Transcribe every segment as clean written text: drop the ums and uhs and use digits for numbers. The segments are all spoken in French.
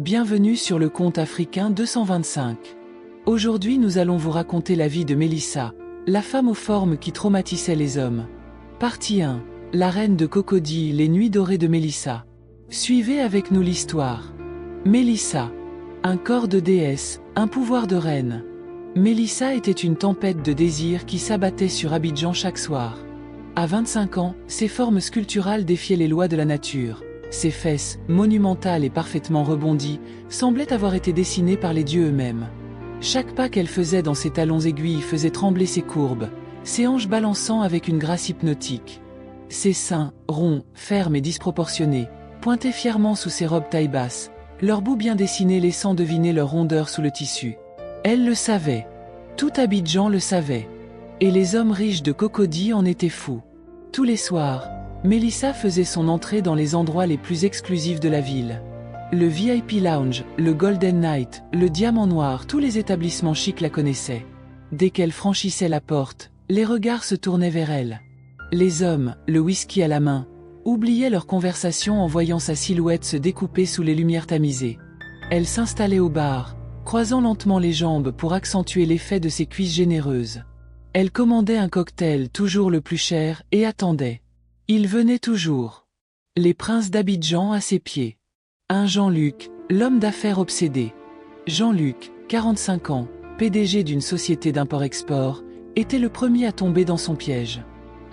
Bienvenue sur le Conte africain 225. Aujourd'hui nous allons vous raconter la vie de Mélissa, la femme aux formes qui traumatisait les hommes. Partie 1. La reine de Cocody, les nuits dorées de Mélissa. Suivez avec nous l'histoire. Mélissa. Un corps de déesse, un pouvoir de reine. Mélissa était une tempête de désir qui s'abattait sur Abidjan chaque soir. À 25 ans, ses formes sculpturales défiaient les lois de la nature. Ses fesses, monumentales et parfaitement rebondies, semblaient avoir été dessinées par les dieux eux-mêmes. Chaque pas qu'elle faisait dans ses talons aiguilles faisait trembler ses courbes, ses hanches balançant avec une grâce hypnotique. Ses seins, ronds, fermes et disproportionnés, pointaient fièrement sous ses robes taille-basse, leurs bouts bien dessinés laissant deviner leur rondeur sous le tissu. Elle le savait. Tout Abidjan le savait. Et les hommes riches de Cocody en étaient fous. Tous les soirs, Mélissa faisait son entrée dans les endroits les plus exclusifs de la ville. Le VIP Lounge, le Golden Night, le Diamant Noir, tous les établissements chics la connaissaient. Dès qu'elle franchissait la porte, les regards se tournaient vers elle. Les hommes, le whisky à la main, oubliaient leur conversation en voyant sa silhouette se découper sous les lumières tamisées. Elle s'installait au bar, croisant lentement les jambes pour accentuer l'effet de ses cuisses généreuses. Elle commandait un cocktail toujours le plus cher et attendait. Il venait toujours. Les princes d'Abidjan à ses pieds. Un Jean-Luc, l'homme d'affaires obsédé. Jean-Luc, 45 ans, PDG d'une société d'import-export, était le premier à tomber dans son piège.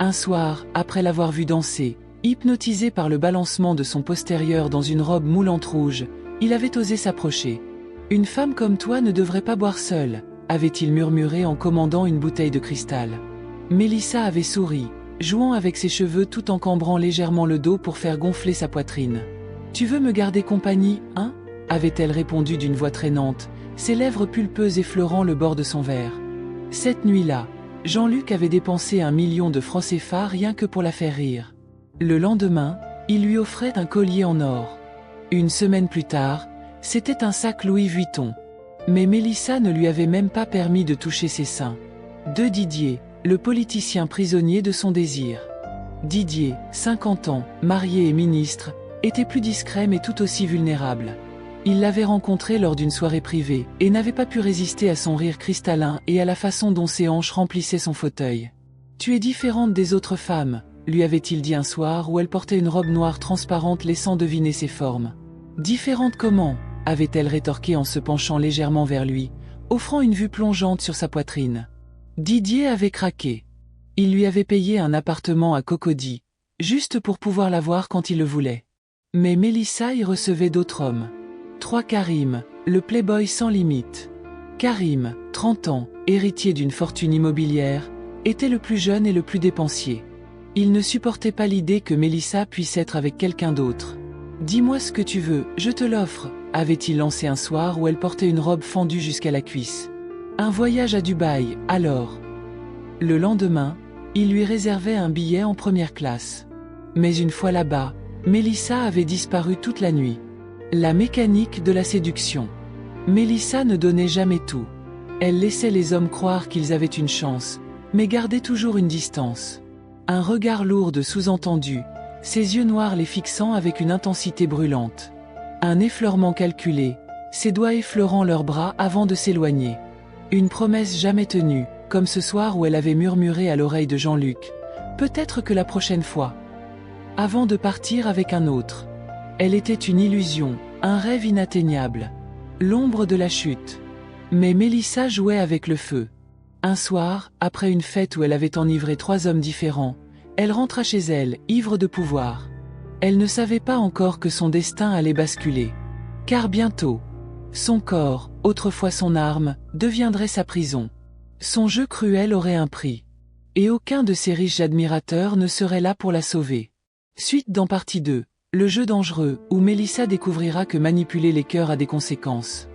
Un soir, après l'avoir vu danser, hypnotisé par le balancement de son postérieur dans une robe moulante rouge, il avait osé s'approcher. « Une femme comme toi ne devrait pas boire seule », avait-il murmuré en commandant une bouteille de cristal. Mélissa avait souri, jouant avec ses cheveux tout en cambrant légèrement le dos pour faire gonfler sa poitrine. « Tu veux me garder compagnie, hein » avait-elle répondu d'une voix traînante, ses lèvres pulpeuses effleurant le bord de son verre. Cette nuit-là, Jean-Luc avait dépensé 1 million de francs CFA rien que pour la faire rire. Le lendemain, il lui offrait un collier en or. Une semaine plus tard, c'était un sac Louis Vuitton. Mais Mélissa ne lui avait même pas permis de toucher ses seins. De Didier, le politicien prisonnier de son désir. Didier, 50 ans, marié et ministre, était plus discret mais tout aussi vulnérable. Il l'avait rencontré lors d'une soirée privée, et n'avait pas pu résister à son rire cristallin et à la façon dont ses hanches remplissaient son fauteuil. « Tu es différente des autres femmes », lui avait-il dit un soir où elle portait une robe noire transparente laissant deviner ses formes. « Différente comment ?» avait-elle rétorqué en se penchant légèrement vers lui, offrant une vue plongeante sur sa poitrine. Didier avait craqué. Il lui avait payé un appartement à Cocody, juste pour pouvoir la voir quand il le voulait. Mais Mélissa y recevait d'autres hommes. 3 Karim, le playboy sans limite. Karim, 30 ans, héritier d'une fortune immobilière, était le plus jeune et le plus dépensier. Il ne supportait pas l'idée que Mélissa puisse être avec quelqu'un d'autre. « Dis-moi ce que tu veux, je te l'offre », avait-il lancé un soir où elle portait une robe fendue jusqu'à la cuisse. Un voyage à Dubaï, alors. Le lendemain, il lui réservait un billet en première classe. Mais une fois là-bas, Mélissa avait disparu toute la nuit. La mécanique de la séduction. Mélissa ne donnait jamais tout. Elle laissait les hommes croire qu'ils avaient une chance, mais gardait toujours une distance. Un regard lourd de sous-entendu, ses yeux noirs les fixant avec une intensité brûlante. Un effleurement calculé, ses doigts effleurant leurs bras avant de s'éloigner. Une promesse jamais tenue, comme ce soir où elle avait murmuré à l'oreille de Jean-Luc. Peut-être que la prochaine fois. Avant de partir avec un autre. Elle était une illusion, un rêve inatteignable. L'ombre de la chute. Mais Mélissa jouait avec le feu. Un soir, après une fête où elle avait enivré 3 hommes différents, elle rentra chez elle, ivre de pouvoir. Elle ne savait pas encore que son destin allait basculer. Car bientôt, son corps, autrefois son arme, deviendrait sa prison. Son jeu cruel aurait un prix. Et aucun de ses riches admirateurs ne serait là pour la sauver. Suite dans partie 2, le jeu dangereux, où Mélissa découvrira que manipuler les cœurs a des conséquences.